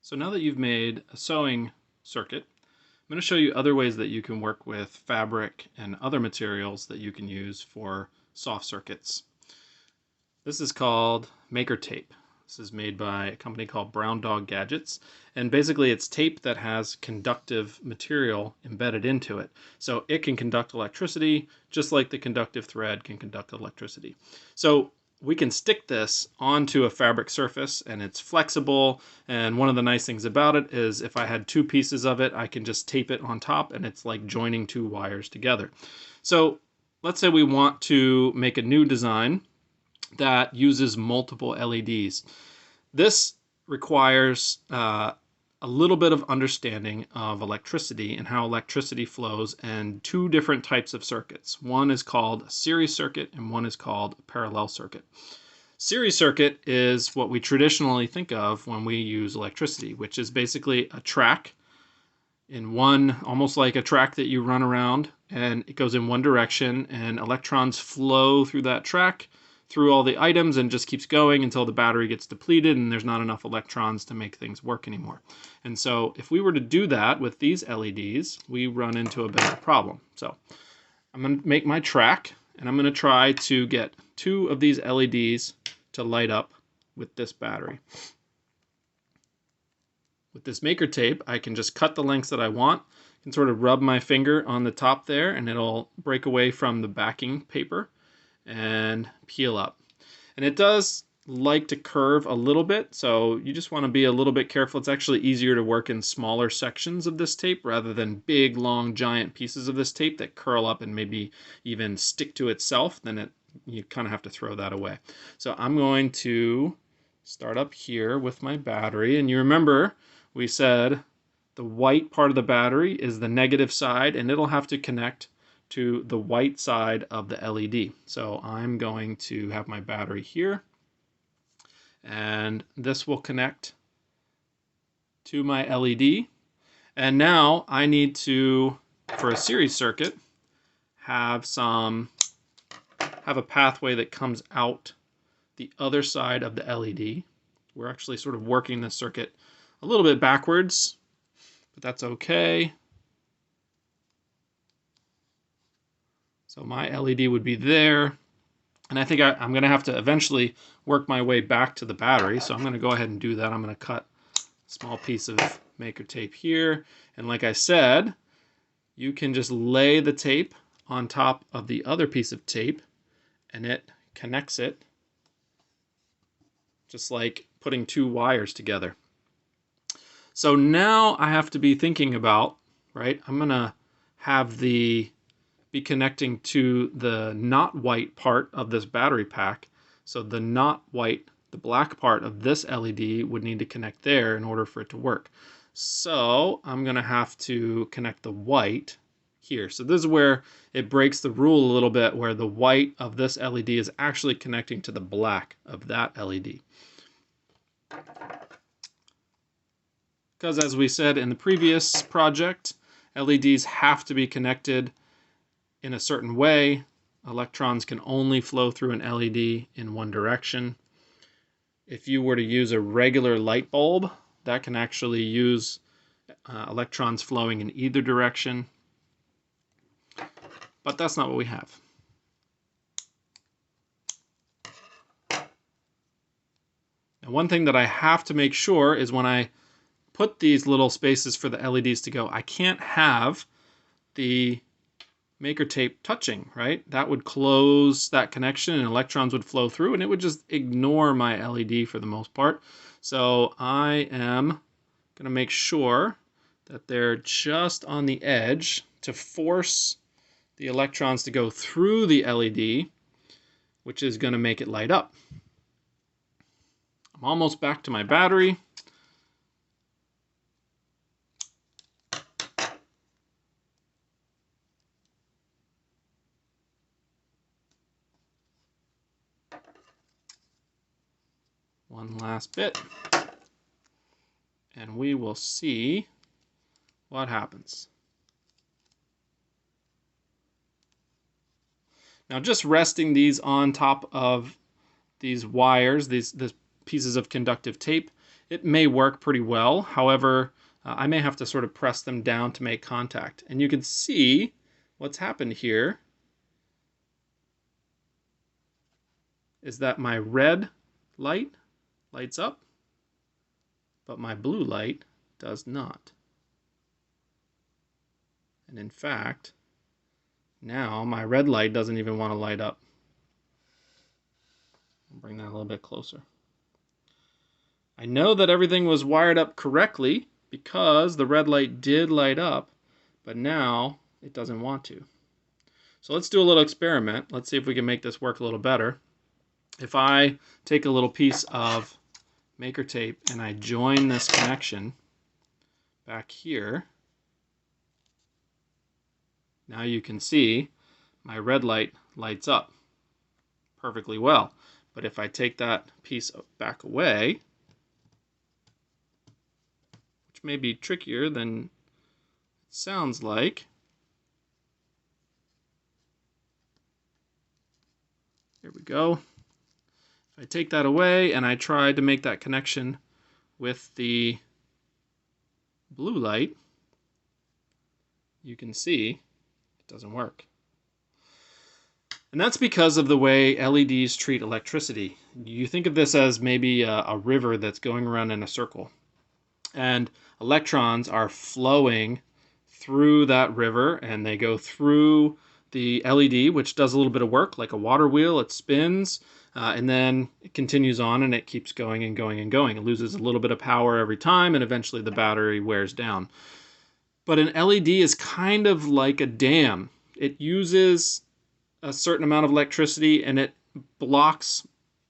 So now that you've made a sewing circuit, I'm going to show you other ways that you can work with fabric and other materials that you can use for soft circuits. This is called Maker Tape. This is made by a company called Brown Dog Gadgets, and basically it's tape that has conductive material embedded into it. So it can conduct electricity just like the conductive thread can conduct electricity. So we can stick this onto a fabric surface and it's flexible, and one of the nice things about it is if I had two pieces of it, I can just tape it on top and it's like joining two wires together. So let's say we want to make a new design that uses multiple LEDs. This requires a little bit of understanding of electricity and how electricity flows and two different types of circuits. One is called a series circuit and one is called a parallel circuit. Series circuit is what we traditionally think of when we use electricity, which is basically a track in one, almost like a track that you run around, and it goes in one direction and electrons flow through that track through all the items and just keeps going until the battery gets depleted and there's not enough electrons to make things work anymore. And so if we were to do that with these LEDs, we run into a bit of a problem. So I'm going to make my track and I'm going to try to get two of these LEDs to light up with this battery. With this Maker Tape, I can just cut the lengths that I want. I can sort of rub my finger on the top there and it'll break away from the backing paper and peel up. And it does like to curve a little bit, so you just want to be a little bit careful. It's actually easier to work in smaller sections of this tape rather than big, long, giant pieces of this tape that curl up and maybe even stick to itself. Then you kind of have to throw that away. So I'm going to start up here with my battery, and you remember we said the white part of the battery is the negative side, and it'll have to connect to the white side of the LED. So I'm going to have my battery here, and this will connect to my LED. And now I need to, for a series circuit, have a pathway that comes out the other side of the LED. We're actually sort of working this circuit a little bit backwards, but that's okay. So my LED would be there, and I think I'm going to have to eventually work my way back to the battery, so I'm going to go ahead and do that. I'm going to cut a small piece of Maker Tape here, and like I said, you can just lay the tape on top of the other piece of tape, and it connects it, just like putting two wires together. So now I have to be thinking about, right, I'm going to have be connecting to the not white part of this battery pack. So the not white, the black part of this LED would need to connect there in order for it to work. So I'm going to have to connect the white here. So this is where it breaks the rule a little bit, where the white of this LED is actually connecting to the black of that LED. Because as we said in the previous project, LEDs have to be connected in a certain way. Electrons can only flow through an LED in one direction. If you were to use a regular light bulb, that can actually use electrons flowing in either direction. But that's not what we have. Now, one thing that I have to make sure is when I put these little spaces for the LEDs to go, I can't have the Maker Tape touching, right? That would close that connection and electrons would flow through and it would just ignore my LED for the most part. So I am going to make sure that they're just on the edge to force the electrons to go through the LED, which is going to make it light up. I'm almost back to my battery. One last bit, and we will see what happens. Now just resting these on top of these wires, these pieces of conductive tape, it may work pretty well. However, I may have to sort of press them down to make contact. And you can see what's happened here is that my red light lights up, but my blue light does not. And in fact, now my red light doesn't even want to light up. I'll bring that a little bit closer. I know that everything was wired up correctly because the red light did light up, but now it doesn't want to. So let's do a little experiment. Let's see if we can make this work a little better. If I take a little piece of Maker tape and I join this connection back here, now you can see my red light lights up perfectly well. But if I take that piece back away, which may be trickier than it sounds like, here we go. If I take that away and I try to make that connection with the blue light, you can see it doesn't work. And that's because of the way LEDs treat electricity. You think of this as maybe a river that's going around in a circle. And electrons are flowing through that river, and they go through the LED, which does a little bit of work, like a water wheel. It spins, and then it continues on, and it keeps going and going and going. It loses a little bit of power every time, and eventually the battery wears down. But an LED is kind of like a dam. It uses a certain amount of electricity, and it blocks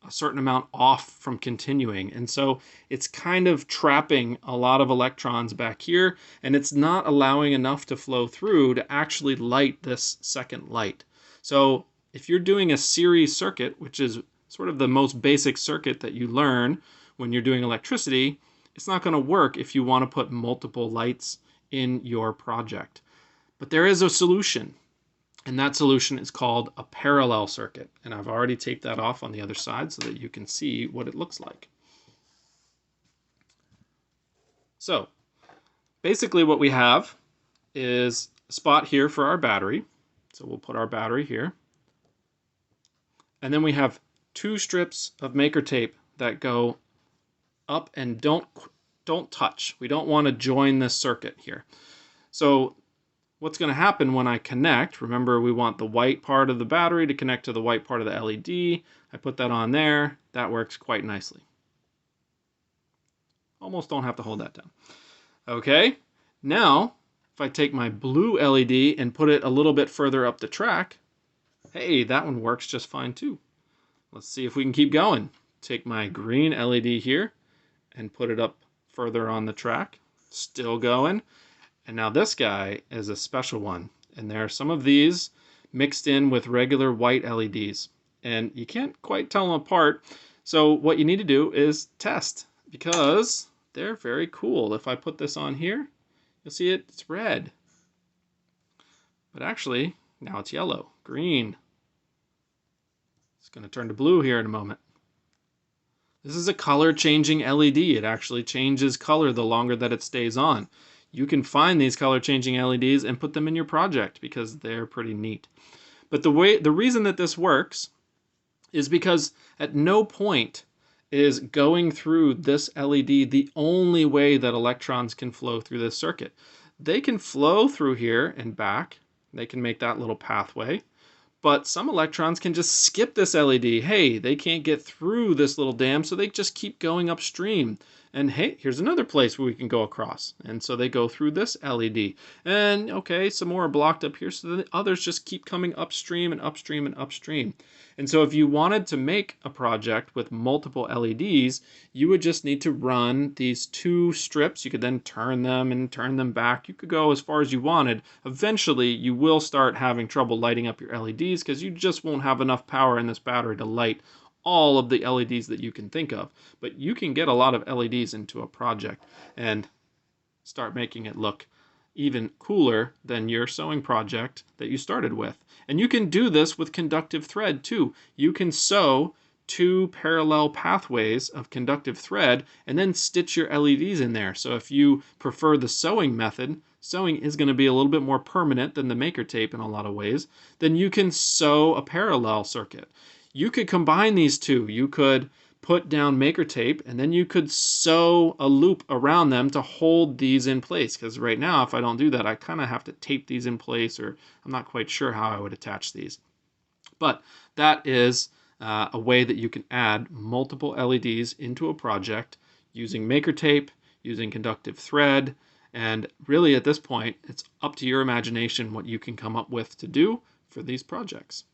a certain amount off from continuing. And so it's kind of trapping a lot of electrons back here, and it's not allowing enough to flow through to actually light this second light. So if you're doing a series circuit, which is sort of the most basic circuit that you learn when you're doing electricity, it's not going to work if you want to put multiple lights in your project. But there is a solution. And that solution is called a parallel circuit. And I've already taped that off on the other side so that you can see what it looks like. So basically what we have is a spot here for our battery. So we'll put our battery here. And then we have two strips of Maker tape that go up and don't touch. We don't want to join this circuit here. So what's going to happen when I connect, remember we want the white part of the battery to connect to the white part of the LED. I put that on there. That works quite nicely. Almost don't have to hold that down. Okay, now if I take my blue LED and put it a little bit further up the track, hey, that one works just fine too. Let's see if we can keep going. Take my green LED here and put it up further on the track. Still going. And now this guy is a special one. And there are some of these mixed in with regular white LEDs. And you can't quite tell them apart. So what you need to do is test, because they're very cool. If I put this on here, you'll see it's red. But actually, now it's yellow, green. It's going to turn to blue here in a moment. This is a color changing LED. It actually changes color the longer that it stays on. You can find these color changing LEDs and put them in your project because they're pretty neat. But the reason that this works is because at no point is going through this LED the only way that electrons can flow through this circuit. They can flow through here and back. They can make that little pathway. But some electrons can just skip this LED. Hey, they can't get through this little dam, so they just keep going upstream. And hey, here's another place where we can go across. And so they go through this LED. And okay, some more are blocked up here, so the others just keep coming upstream and upstream and upstream. And so if you wanted to make a project with multiple LEDs, you would just need to run these two strips. You could then turn them and turn them back. You could go as far as you wanted. Eventually, you will start having trouble lighting up your LEDs because you just won't have enough power in this battery to light all of the LEDs that you can think of. But you can get a lot of LEDs into a project and start making it look even cooler than your sewing project that you started with. And you can do this with conductive thread too. You can sew two parallel pathways of conductive thread and then stitch your LEDs in there. So if you prefer the sewing method, sewing is going to be a little bit more permanent than the maker tape in a lot of ways, then you can sew a parallel circuit. You could combine these two. You could put down maker tape and then you could sew a loop around them to hold these in place, because right now if I don't do that I kind of have to tape these in place, or I'm not quite sure how I would attach these. But that is a way that you can add multiple LEDs into a project using maker tape, using conductive thread, and really at this point it's up to your imagination what you can come up with to do for these projects.